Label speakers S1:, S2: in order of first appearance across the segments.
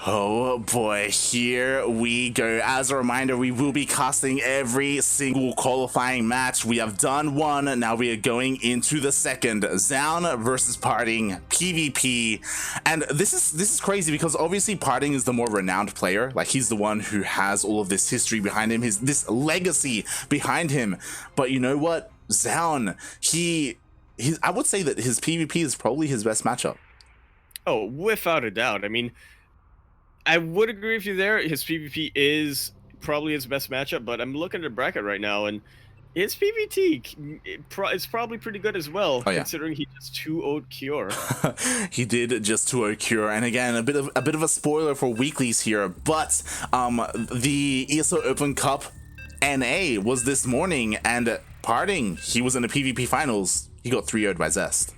S1: Oh boy, here we go. As a reminder, we will be casting every single qualifying match. We have done one, now we are going into the second. Zoun versus PartinG, PvP. And this is crazy because obviously PartinG is the more renowned player. Like, he's the one who has all of this history behind him, this legacy behind him. But you know what? Zoun, I would say that his PvP is probably his best matchup.
S2: Oh, without a doubt. I mean, I would agree with you there. His PvP is probably his best matchup, but I'm looking at the bracket right now, and his PvT is probably pretty good as well, considering he just 2-0'd Cure.
S1: He did just 2-0 Cure, and again, a bit of a spoiler for weeklies here, but the ESL Open Cup NA was this morning, and PartinG, he was in the PvP finals. He got 3-0'd by Zest.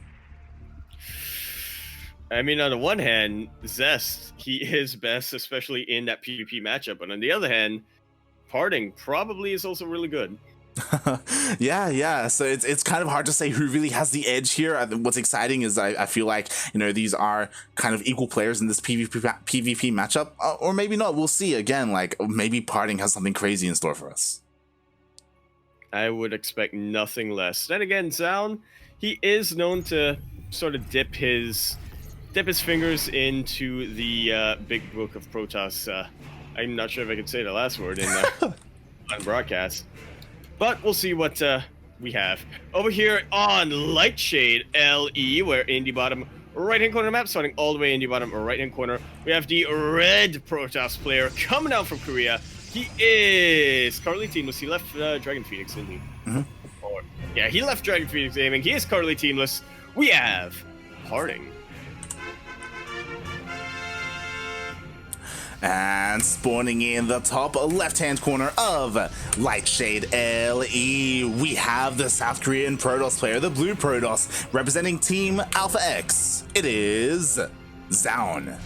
S2: I mean, on the one hand, Zest, he is best, especially in that PvP matchup. But on the other hand, PartinG probably is also really good.
S1: yeah. So it's kind of hard to say who really has the edge here. What's exciting is I feel like, you know, these are kind of equal players in this PvP matchup. Or maybe not. We'll see. Again, like, maybe PartinG has something crazy in store for us.
S2: I would expect nothing less. Then again, Zoun, he is known to sort of dip his fingers into the big book of Protoss. I'm not sure if I can say the last word in on broadcast, but we'll see what we have over here on Lightshade LE. Where in the bottom right-hand corner of the map, starting all the way in the bottom right-hand corner, we have the red Protoss player coming out from Korea. He is currently teamless. He left Dragon Phoenix, didn't he? Mm-hmm. Yeah, he left Dragon Phoenix Gaming. He is currently teamless. We have PartinG.
S1: And spawning in the top left-hand corner of Lightshade LE, we have the South Korean Protoss player, the blue Protoss, representing Team Alpha X. It is Zoun.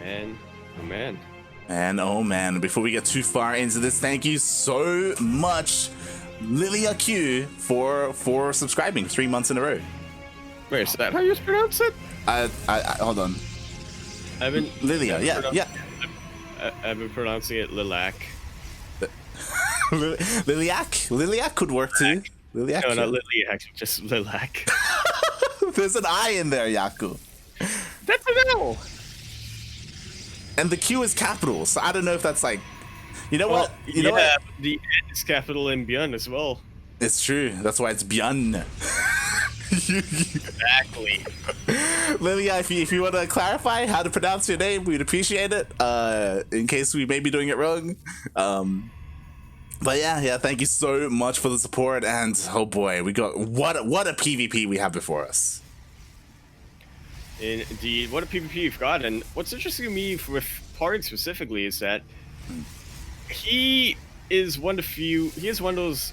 S2: Man,
S1: oh man, before we get too far into this, thank you so much, Yakuzaku, for subscribing 3 months in a row.
S2: Wait, is that how you pronounce it?
S1: I hold on.
S2: I've been
S1: Lilia, yeah.
S2: I've been pronouncing it Lilac.
S1: Liliac could work too. Liliac.
S2: No, not Liliac, just Lilac.
S1: There's an I in there, Yaku.
S2: That's an L.
S1: And the Q is capital, so I don't know if that's like, you know what? You know what?
S2: The N is capital in Björn as well.
S1: It's true. That's why it's Björn.
S2: Exactly.
S1: Lilia, if you want to clarify how to pronounce your name, we'd appreciate it. In case we may be doing it wrong. But yeah, thank you so much for the support. And oh boy, we got what a PvP we have before us.
S2: Indeed, what a PvP you've got. And what's interesting to me with PartinG specifically is that he is one of those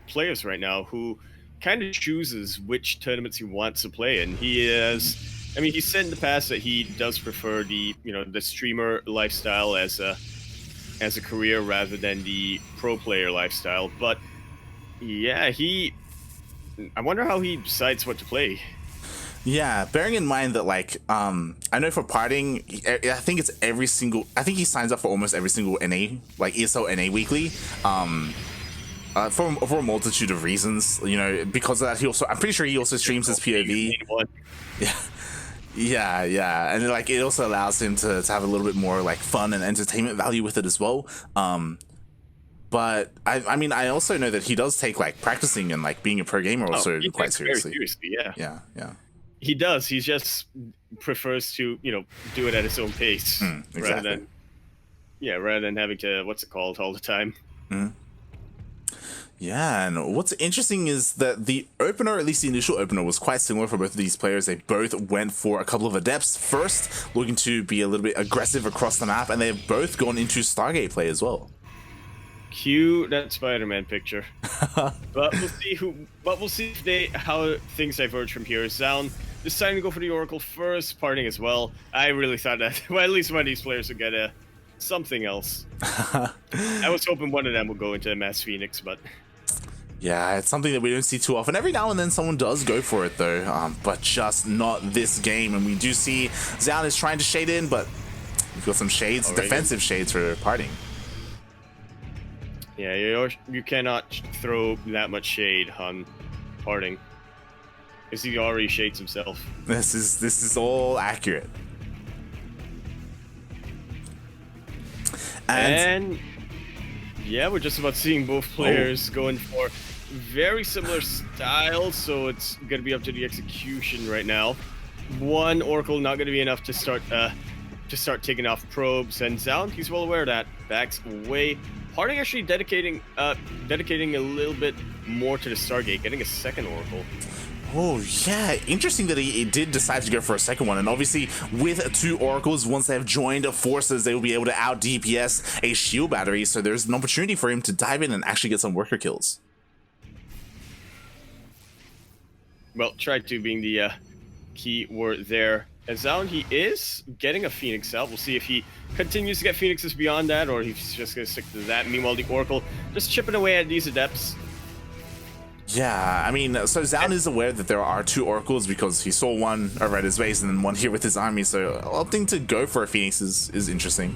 S2: players right now who kind of chooses which tournaments he wants to play in. He said in the past that he does prefer the streamer lifestyle as a career rather than the pro player lifestyle. But yeah, I wonder how he decides what to play.
S1: Yeah, bearing in mind that, like, I know for PartinG, I think he signs up for almost every single NA, like ESL NA weekly, for a multitude of reasons, you know, because of that. I'm pretty sure he also streams his POV. Yeah, and like it also allows him to have a little bit more like fun and entertainment value with it as well. But I mean, I also know that he does take like practicing and like being a pro gamer also quite seriously.
S2: Very seriously, yeah.
S1: Yeah.
S2: He does. He just prefers to, do it at his own pace
S1: exactly.
S2: rather than having to all the time.
S1: Yeah, and what's interesting is that the opener, at least the initial opener, was quite similar for both of these players. They both went for a couple of adepts first, looking to be a little bit aggressive across the map, and they've both gone into Stargate play as well.
S2: Cue that Spider-Man picture. But we'll see how things diverge from here. Zoun deciding to go for the Oracle first, PartinG as well. I really thought that at least one of these players would get something else. I was hoping one of them would go into Mass Phoenix, but
S1: Yeah, it's something that we don't see too often. Every now and then someone does go for it though, but just not this game. And we do see Zoun is trying to shade in, but we've got some shades,
S2: already.
S1: defensive shades for PartinG.
S2: Yeah, you cannot throw that much shade on PartinG, because he already shades himself.
S1: This is all accurate.
S2: And yeah, we're just about seeing both players going for very similar styles, so it's going to be up to the execution right now. One Oracle not going to be enough to start taking off probes, and Zoun, he's well aware of that, backs away. PartinG actually dedicating a little bit more to the Stargate, getting a second Oracle.
S1: Oh yeah, interesting that he did decide to go for a second one, and obviously with 2 Oracles, once they have joined forces, they will be able to out DPS a shield battery, so there's an opportunity for him to dive in and actually get some worker kills.
S2: Well, try to being the key word there. As Zoun, he is getting a Phoenix out. We'll see if he continues to get Phoenixes beyond that, or he's just going to stick to that. Meanwhile, the Oracle just chipping away at these Adepts.
S1: Yeah, I mean, so Zoun is aware that there are 2 Oracles because he saw one over at his base and then one here with his army, so opting to go for a Phoenix is interesting.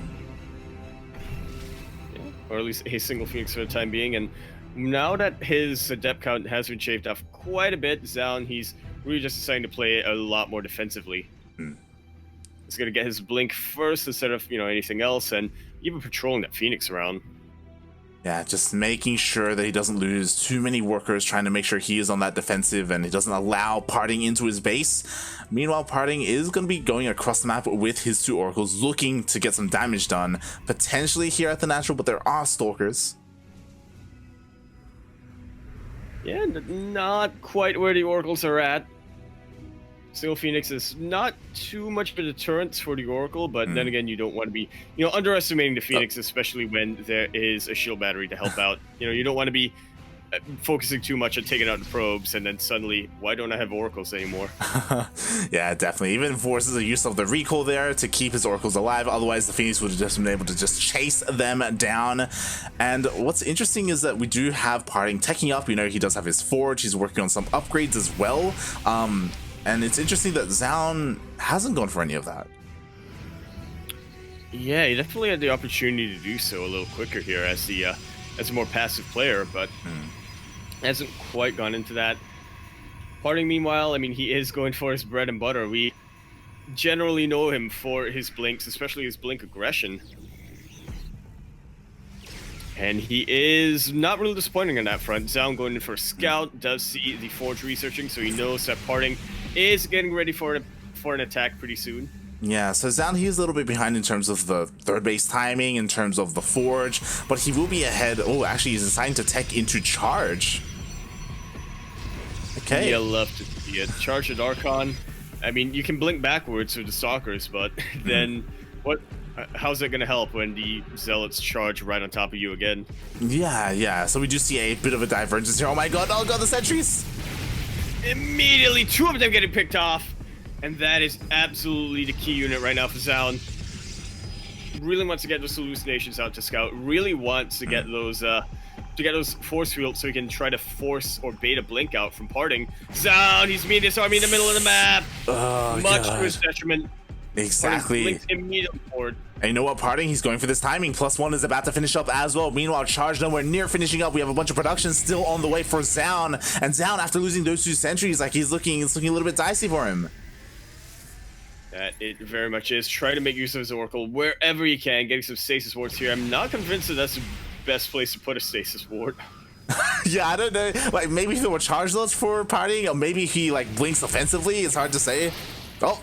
S2: Yeah, or at least a single Phoenix for the time being, and now that his Adept count has been shaved off quite a bit, Zoun, he's really just deciding to play a lot more defensively. He's going to get his Blink first instead of, anything else, and even patrolling that Phoenix around.
S1: Yeah, just making sure that he doesn't lose too many workers, trying to make sure he is on that defensive and he doesn't allow PartinG into his base. Meanwhile, PartinG is going to be going across the map with his 2 Oracles, looking to get some damage done, potentially here at the natural, but there are Stalkers.
S2: Yeah, not quite where the Oracles are at. Single Phoenix is not too much of a deterrent for the Oracle, but then again, you don't want to be, underestimating the Phoenix, especially when there is a shield battery to help out. You don't want to be focusing too much on taking out the probes, and then suddenly, why don't I have Oracles anymore?
S1: Yeah, definitely. Even forces the use of the recall there to keep his Oracles alive. Otherwise, the Phoenix would have just been able to just chase them down. And what's interesting is that we do have PartinG teching up. He does have his Forge. He's working on some upgrades as well. And it's interesting that Zoun hasn't gone for any of that.
S2: Yeah, he definitely had the opportunity to do so a little quicker here as a more passive player, but hasn't quite gone into that. PartinG, meanwhile, I mean, he is going for his bread and butter. We generally know him for his blinks, especially his blink aggression. And he is not really disappointing on that front. Zoun going in for a scout, does see the Forge researching, so he knows that PartinG is getting ready for an attack pretty soon.
S1: Yeah, so Zoun, he is a little bit behind in terms of the third base timing, in terms of the Forge, but he will be ahead. Oh, actually, he's deciding to tech into Charge. Okay.
S2: Yeah, love to see it. Charge the Archon. I mean, you can blink backwards with the Stalkers, but then what? How's that going to help when the Zealots charge right on top of you again?
S1: Yeah. So we do see a bit of a divergence here. Oh my god, the sentries!
S2: Immediately, 2 of them getting picked off. And that is absolutely the key unit right now for Zoun. Really wants to get those hallucinations out to scout. Really wants to get those force fields so he can try to force or bait a blink out from PartinG. Zoun, he's meeting his army in the middle of the map.
S1: Oh,
S2: Much
S1: god.
S2: to his detriment.
S1: Exactly.
S2: Immediately forward.
S1: And you know what, PartinG, he's going for this timing. +1 is about to finish up as well. Meanwhile, Charge nowhere near finishing up. We have a bunch of production still on the way for Zoun. And Zoun, after losing those 2 sentries, it's looking a little bit dicey for him.
S2: That it very much is. Try to make use of his Oracle wherever you can. Getting some stasis wards here. I'm not convinced that that's the best place to put a stasis ward.
S1: Yeah, I don't know. Like, maybe there were charge loads for PartinG, or maybe he blinks offensively. It's hard to say. Oh.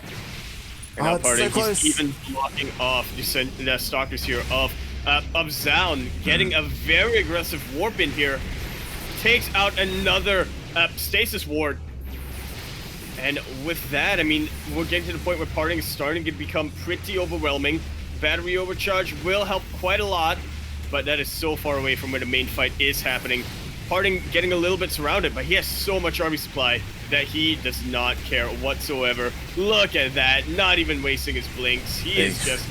S2: And now
S1: it's so close.
S2: He's even blocking off the Stalkers here of Zoun, getting a very aggressive warp in here. Takes out another stasis ward. And with that, I mean, we're getting to the point where PartinG is starting to become pretty overwhelming. Battery overcharge will help quite a lot, but that is so far away from where the main fight is happening. PartinG getting a little bit surrounded, but he has so much army supply that he does not care whatsoever. Look at that, not even wasting his blinks. He is just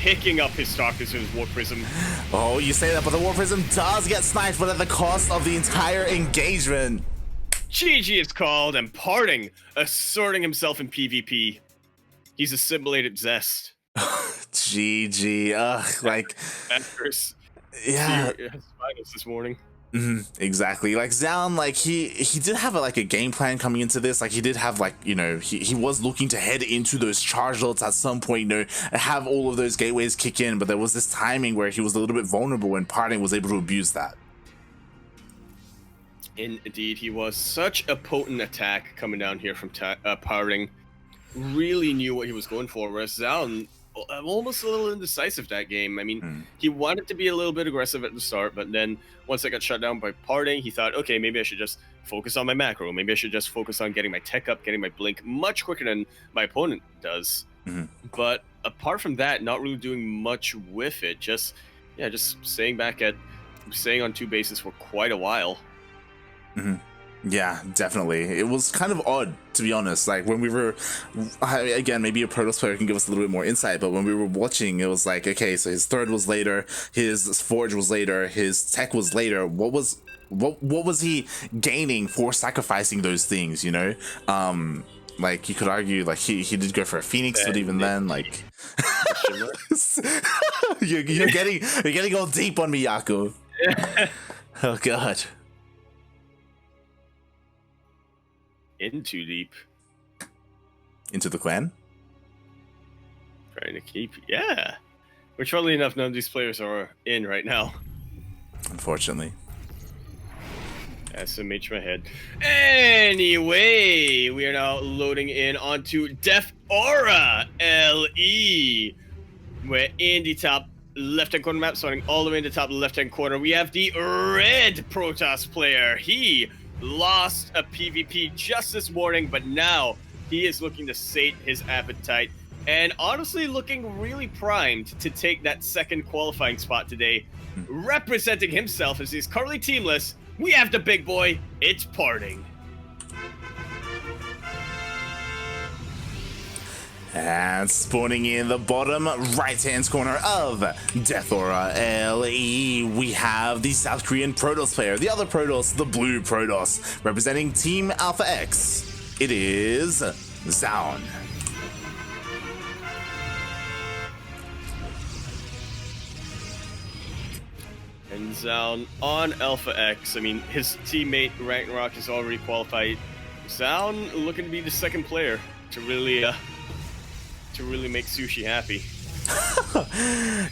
S2: picking up his stock as his Warp Prism.
S1: Oh, you say that, but the Warp Prism does get sniped, but at the cost of the entire engagement.
S2: GG is called, and PartinG asserting himself in PvP. He's assimilated Zest.
S1: GG. Like, yeah.
S2: Finals this morning.
S1: Exactly. Like Zoun, like he did have a game plan coming into this. Like he did have he was looking to head into those charge ults at some point, have all of those gateways kick in, but there was this timing where he was a little bit vulnerable and PartinG was able to abuse that.
S2: Indeed, he was such a potent attack coming down here from PartinG. Really knew what he was going for, whereas Zoun almost a little indecisive that game. I mean, he wanted to be a little bit aggressive at the start, but then once I got shut down by PartinG, he thought, okay, maybe I should just focus on my macro. Maybe I should just focus on getting my tech up, getting my blink much quicker than my opponent does. But apart from that, not really doing much with it. Just staying on two bases for quite a while.
S1: Yeah, definitely. It was kind of odd, to be honest. Like when we were, again, maybe a Protoss player can give us a little bit more insight, but when we were watching, it was like, okay, so his third was later, his forge was later, his tech was later. What was he gaining for sacrificing those things, Like you could argue like he did go for a Phoenix, but even then, like you're getting all deep on me, Yaku. Oh god.
S2: In too deep.
S1: Into the clan?
S2: Trying to keep, yeah. Which, funnily enough, none of these players are in right now. Unfortunately. SMH my head. Anyway, we are now loading in onto Def Aura LE. We're in the top left-hand corner map, starting all the way in the top left-hand corner. We have the red Protoss player. He lost a PvP just this morning, but now he is looking to sate his appetite and honestly looking really primed to take that second qualifying spot today. Representing himself as he's currently teamless, we have the big boy, it's PartinG.
S1: And spawning in the bottom right-hand corner of Death Aura LE, we have the South Korean Protoss player, the other Protoss, the blue Protoss, representing Team Alpha X. It is Zoun.
S2: And Zoun on Alpha X, I mean, his teammate Ragnarok is already qualified. Zoun looking to be the second player to really make Sushi happy.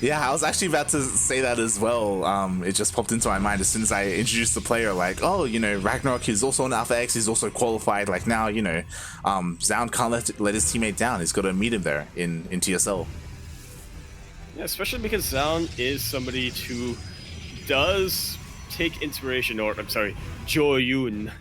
S1: Yeah, I was actually about to say that as well. It just popped into my mind as soon as I introduced the player, like, oh, Ragnarok is also on Alpha X, he's also qualified. Like now, Zoun can't let his teammate down. He's got to meet him there in TSL.
S2: Yeah, especially because Zoun is somebody who does take inspiration, or I'm sorry, Joyun,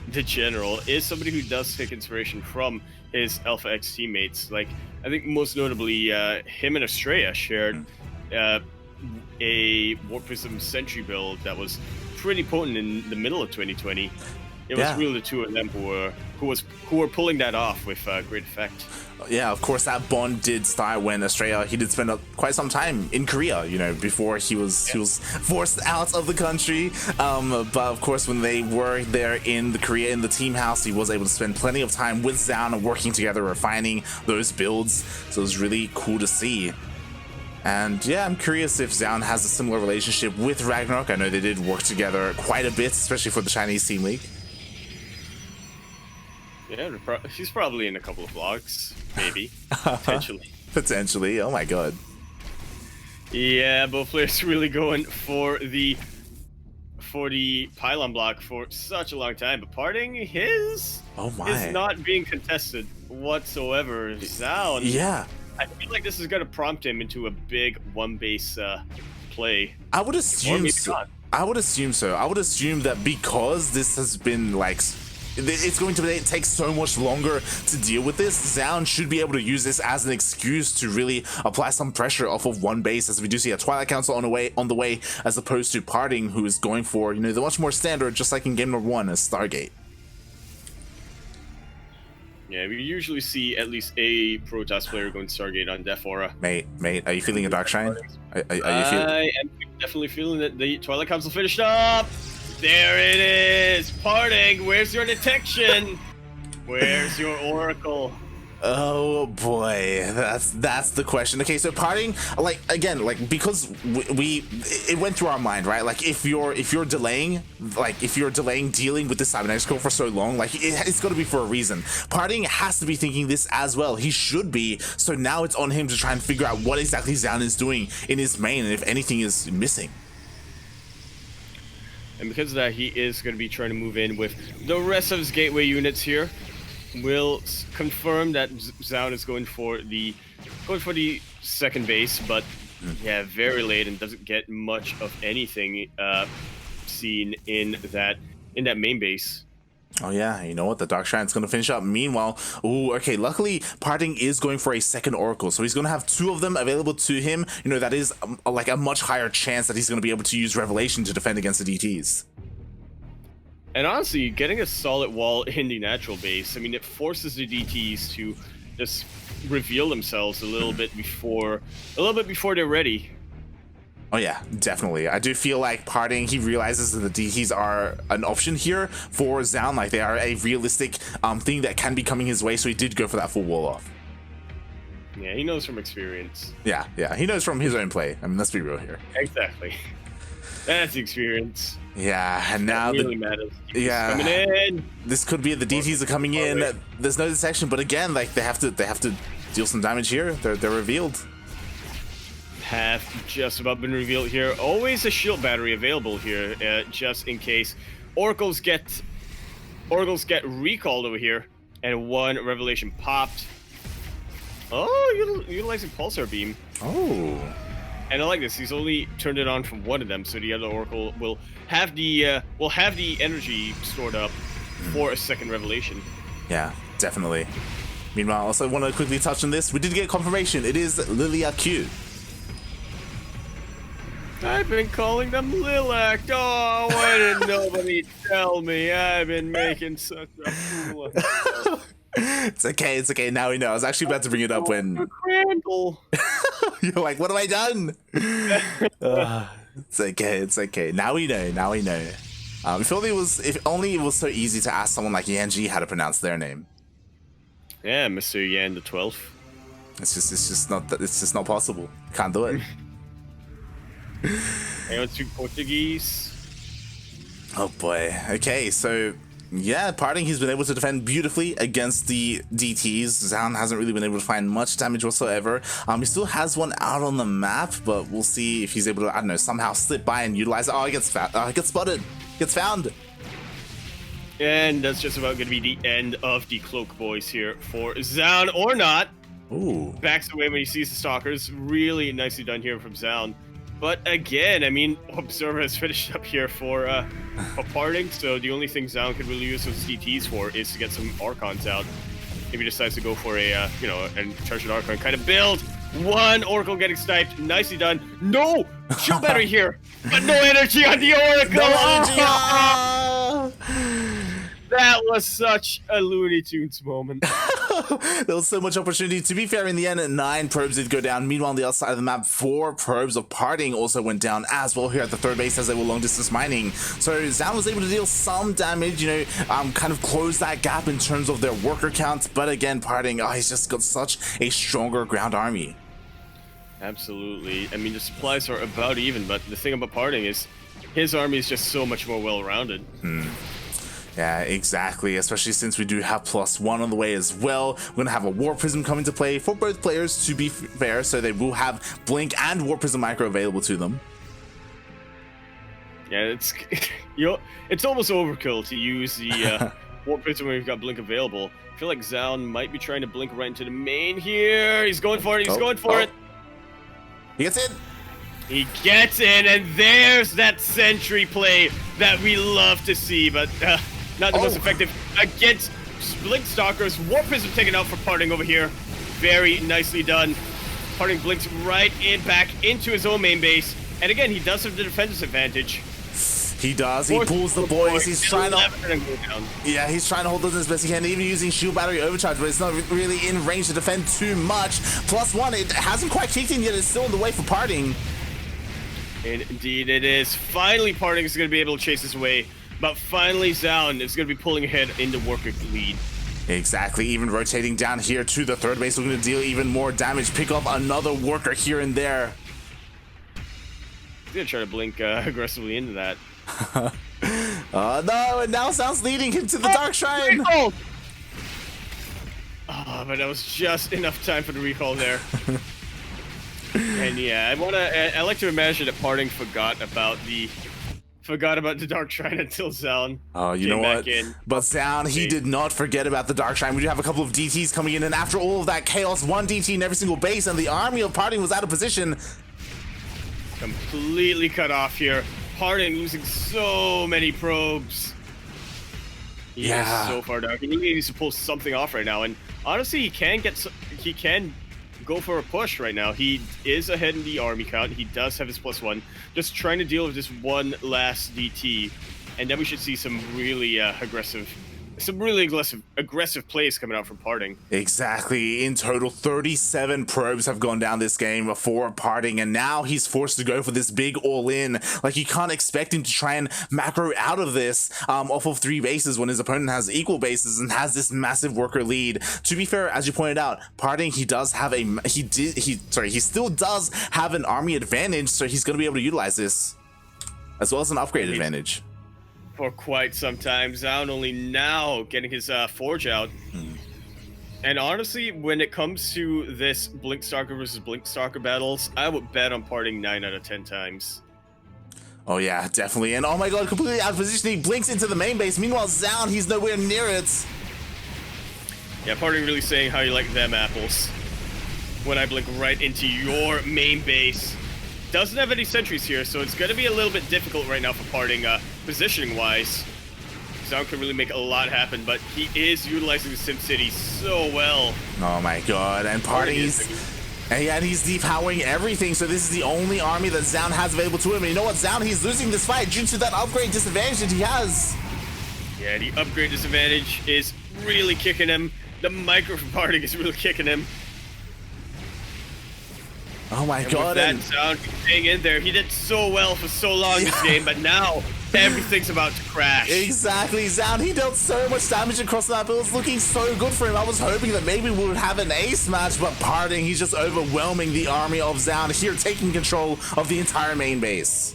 S2: the general, is somebody who does take inspiration from his Alpha X teammates. Like, I think most notably, him and Estrella shared a Warp Prism Sentry build that was pretty potent in the middle of 2020. It was really the two of them who were pulling that off with great effect.
S1: Yeah, of course, that bond did start when Estrella, he did spend quite some time in Korea, before he was forced out of the country. But of course, when they were there in Korea in the team house, he was able to spend plenty of time with Zoun and working together, refining those builds. So it was really cool to see. And yeah, I'm curious if Zoun has a similar relationship with Ragnarok. I know they did work together quite a bit, especially for the Chinese Team League.
S2: Yeah, he's probably in a couple of vlogs, maybe, potentially.
S1: Potentially, oh my god.
S2: Yeah, both players really going for the pylon block for such a long time, but PartinG, his is not being contested whatsoever. Zoun,
S1: yeah,
S2: I feel like this is going to prompt him into a big one base play.
S1: I would assume so. I would assume that because this has been it's going to take so much longer to deal with this, Zoun should be able to use this as an excuse to really apply some pressure off of one base, as we do see a Twilight Council on the way, as opposed to PartinG, who is going for the much more standard, just like in Game Number 1, as Stargate.
S2: Yeah, we usually see at least a Protoss player going Stargate on Death Aura.
S1: Mate, are you feeling a Dark Shrine? Are you feeling?
S2: I am definitely feeling that the Twilight Council finished up. There it is. PartinG, where's your detection? Where's your Oracle?
S1: Oh boy, that's the question. Okay, so PartinG, like again, like because it went through our mind, right? Like if you're delaying, dealing with the Cybernetics Core for so long, like it's got to be for a reason. PartinG has to be thinking this as well. He should be. So now it's on him to try and figure out what exactly Zoun is doing in his main, and if anything is missing.
S2: And because of that, he is going to be trying to move in with the rest of his gateway units here. Will confirm that Zoun is going for the second base, but yeah, very late and doesn't get much of anything seen in that main base.
S1: Oh yeah, you know what? The Dark Shrine's going to finish up. Meanwhile, ooh, okay, luckily PartinG is going for a second Oracle, so he's going to have 2 of them available to him. You know, that is like a much higher chance that he's going to be able to use Revelation to defend against the DTs.
S2: And honestly, getting a solid wall in the natural base, I mean, it forces the DTs to just reveal themselves a little bit before they're ready.
S1: Oh yeah, definitely. I do feel like PartinG, he realizes that the DTs are an option here for Zoun, like they are a realistic thing that can be coming his way, so he did go for that full wall off.
S2: Yeah, he knows from experience.
S1: Yeah, he knows from his own play. I mean, let's be real here.
S2: Exactly. That's experience.
S1: Yeah, and now
S2: really matters.
S1: Yeah,
S2: coming in.
S1: This could be the DTs are coming in. There's no detection, but again, like they have to deal some damage here. They're revealed.
S2: Have just about been revealed here. Always a shield battery available here, just in case Oracles get recalled over here, and 1 Revelation popped. Oh, utilizing Pulsar Beam.
S1: Oh.
S2: And I like this. He's only turned it on from 1 of them, so the other Oracle will have the energy stored up for a second Revelation.
S1: Yeah, definitely. Meanwhile, also want to quickly touch on this. We did get confirmation. It is Yakuzaku.
S2: I've been calling them Lilac. Oh, why didn't nobody tell me? I've been making such a fool of myself.
S1: It's okay. Now we know. I was actually about to bring it up when you're like, "What have I done?" It's okay. Now we know. If only it was so easy to ask someone like Yanji how to pronounce their name.
S2: Yeah, Mr. Yan the 12th.
S1: It's just not possible. Can't do it.
S2: I want to Portuguese.
S1: Oh boy. Okay, so yeah, PartinG, he's been able to defend beautifully against the DTs. Zoun hasn't really been able to find much damage whatsoever. He still has 1 out on the map, but we'll see if he's able to, I don't know, somehow slip by and utilize it. Oh, he gets spotted. Gets found.
S2: And that's just about going to be the end of the Cloak Boys here for Zoun, or not.
S1: Ooh.
S2: Backs away when he sees the Stalkers. Really nicely done here from Zoun. But again, I mean, Observer has finished up here for PartinG, so the only thing Zoun could really use those DTs for is to get some Archons out. If he decides to go for a, a Treasured Archon kind of build. 1 Oracle getting sniped. Nicely done. No! Shield battery here, but no energy on the Oracle!
S1: No energy!
S2: That was such a Looney Tunes moment.
S1: There was so much opportunity. To be fair, in the end, 9 probes did go down. Meanwhile, on the other side of the map, 4 probes of PartinG also went down as well here at the 3rd base as they were long distance mining. So Zoun was able to deal some damage, kind of close that gap in terms of their worker count. But again, PartinG, he's just got such a stronger ground army.
S2: Absolutely. I mean, the supplies are about even, but the thing about PartinG is his army is just so much more well-rounded.
S1: Yeah, exactly, especially since we do have +1 on the way as well. We're going to have a War Prism come into play for both players, to be fair, so they will have Blink and War Prism Micro available to them.
S2: Yeah, it's almost overkill to use the War Prism when we've got Blink available. I feel like Zoun might be trying to Blink right into the main here. He's going for it, he's going for it.
S1: He gets in.
S2: He gets in, and there's that sentry play that we love to see, but not the most effective against Blink Stalkers. War Prism taken out for PartinG over here. Very nicely done. PartinG blinks right in back into his own main base. And again, he does have the defender's advantage.
S1: He does. He pulls the boys. He's trying to.
S2: Yeah,
S1: he's trying to hold those as best he can, even using shield battery overcharge, but it's not really in range to defend too much. +1, it hasn't quite kicked in yet. It's still in the way for PartinG.
S2: Indeed, it is. Finally, PartinG is going to be able to chase this away, but finally, Zoun is going to be pulling ahead in the worker lead.
S1: Exactly, even rotating down here to the third base, looking to deal even more damage, pick up another worker here and there.
S2: He's going to try to blink aggressively into that.
S1: No, and now Zoun's leading him to the Dark Shrine.
S2: Oh, but that was just enough time for the recall there. And yeah, I like to imagine that PartinG forgot about the Dark Shrine until Zoun.
S1: Oh, you know what? But Zoun, he did not forget about the Dark Shrine. We do have a couple of DTs coming in, and after all of that chaos, 1 DT in every single base, and the army of PartinG was out of position.
S2: Completely cut off here. PartinG losing so many probes. He is so far down. He really needs to pull something off right now. And honestly, he can go for a push right now. He is ahead in the army count. He does have his +1. Just trying to deal with this one last DT, and then we should see some really aggressive plays coming out from PartinG.
S1: Exactly. In total, 37 probes have gone down this game for PartinG, and now he's forced to go for this big all-in. Like, you can't expect him to try and macro out of this off of 3 bases when his opponent has equal bases and has this massive worker lead. To be fair, as you pointed out, PartinG, he still does have an army advantage, so he's going to be able to utilize this as well as an upgrade advantage.
S2: For quite some time. Zoun only now getting his Forge out. And honestly, when it comes to this Blink Stalker versus Blink Stalker battles, I would bet on PartinG 9 out of 10 times.
S1: Oh yeah, definitely. And oh my god, completely out of position. He blinks into the main base. Meanwhile, Zoun, he's nowhere near it.
S2: Yeah, PartinG really saying how you like them apples. When I blink right into your main base. Doesn't have any sentries here, so it's going to be a little bit difficult right now for PartinG, positioning-wise. Zoun can really make a lot happen, but he is utilizing the SimCity so well.
S1: Oh my god, and PartinG, he's depowering everything, so this is the only army that Zoun has available to him. And you know what, Zoun, he's losing this fight due to that upgrade disadvantage that he has.
S2: Yeah, the upgrade disadvantage is really kicking him. The micro from PartinG is really kicking him.
S1: Oh my god.
S2: That Zoun staying in there. He did so well for so long this game, but now everything's about to crash.
S1: Exactly, Zoun, he dealt so much damage across the map. It was looking so good for him. I was hoping that maybe we would have an ace match, but PartinG, he's just overwhelming the army of Zoun here, taking control of the entire main base.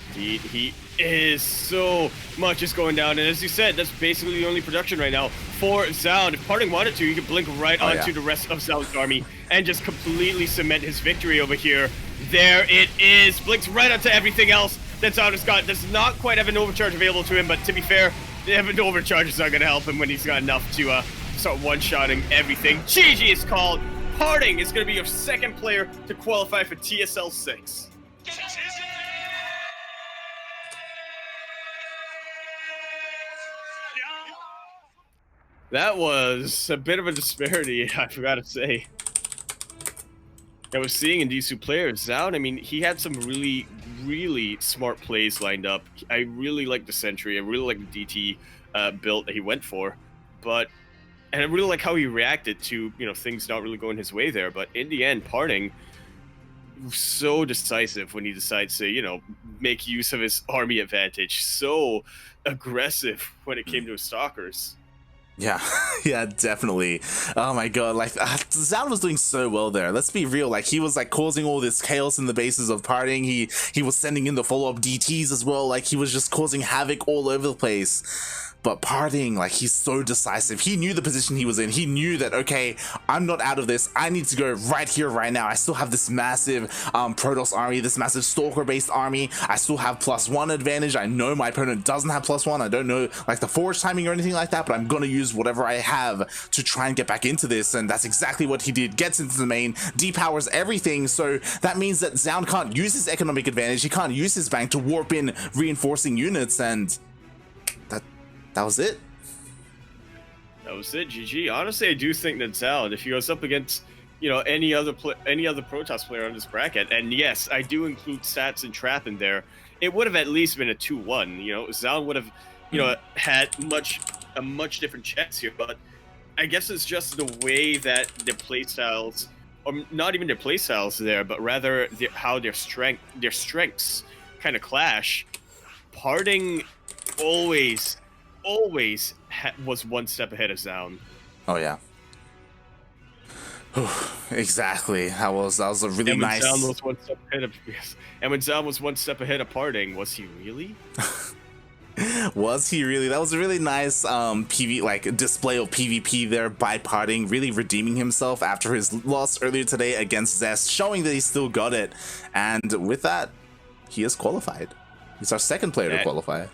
S2: Indeed, he is. So much is going down, and as you said, that's basically the only production right now for Zoun. If PartinG wanted to, he could blink right onto the rest of Zoun's army and just completely cement his victory over here. There it is, blinks right onto everything else that Zoun has got. Does not quite have an overcharge available to him, but to be fair, having an overcharge is not going to help him when he's got enough to start one-shotting everything. GG is called. PartinG is going to be your second player to qualify for TSL6. That was a bit of a disparity, I forgot to say. I was seeing in these 2 players. Zoun, I mean, he had some really, really smart plays lined up. I really like the Sentry. I really like the DT build that he went for. And I really like how he reacted to, things not really going his way there. But in the end, PartinG was so decisive when he decides to, make use of his army advantage. So aggressive when it came to his Stalkers.
S1: Yeah, yeah, definitely. Oh my god, like, Zoun was doing so well there. Let's be real, like, he was, like, causing all this chaos in the bases of PartinG. He was sending in the follow-up DTs as well. Like, he was just causing havoc all over the place. But PartinG, like, he's so decisive. He knew the position he was in. He knew that, okay, I'm not out of this. I need to go right here, right now. I still have this massive Protoss army, this massive Stalker-based army. I still have +1 advantage. I know my opponent doesn't have +1. I don't know, like, the forge timing or anything like that, but I'm going to use whatever I have to try and get back into this. And that's exactly what he did. Gets into the main, depowers everything. So that means that Zoun can't use his economic advantage. He can't use his bank to warp in reinforcing units, and that was it.
S2: That was it, GG. Honestly, I do think that Zoun, if he goes up against, any other Protoss player on this bracket, and yes, I do include Stats and Trap in there, it would have at least been a 2-1. You know, Zoun would have, you know, had a much different chance here. But I guess it's just the way that the playstyles, or not even their playstyles there, but rather how their strengths kind of clash. PartinG always was one step ahead of Zoun.
S1: Oh yeah. Exactly. That was a really nice.
S2: Zoun was one step ahead of, yes. And when Zoun was one step ahead of PartinG, was he really?
S1: Was he really? That was a really nice display of PvP there by PartinG, really redeeming himself after his loss earlier today against Zest, showing that he still got it. And with that, he is qualified. He's our second player to qualify.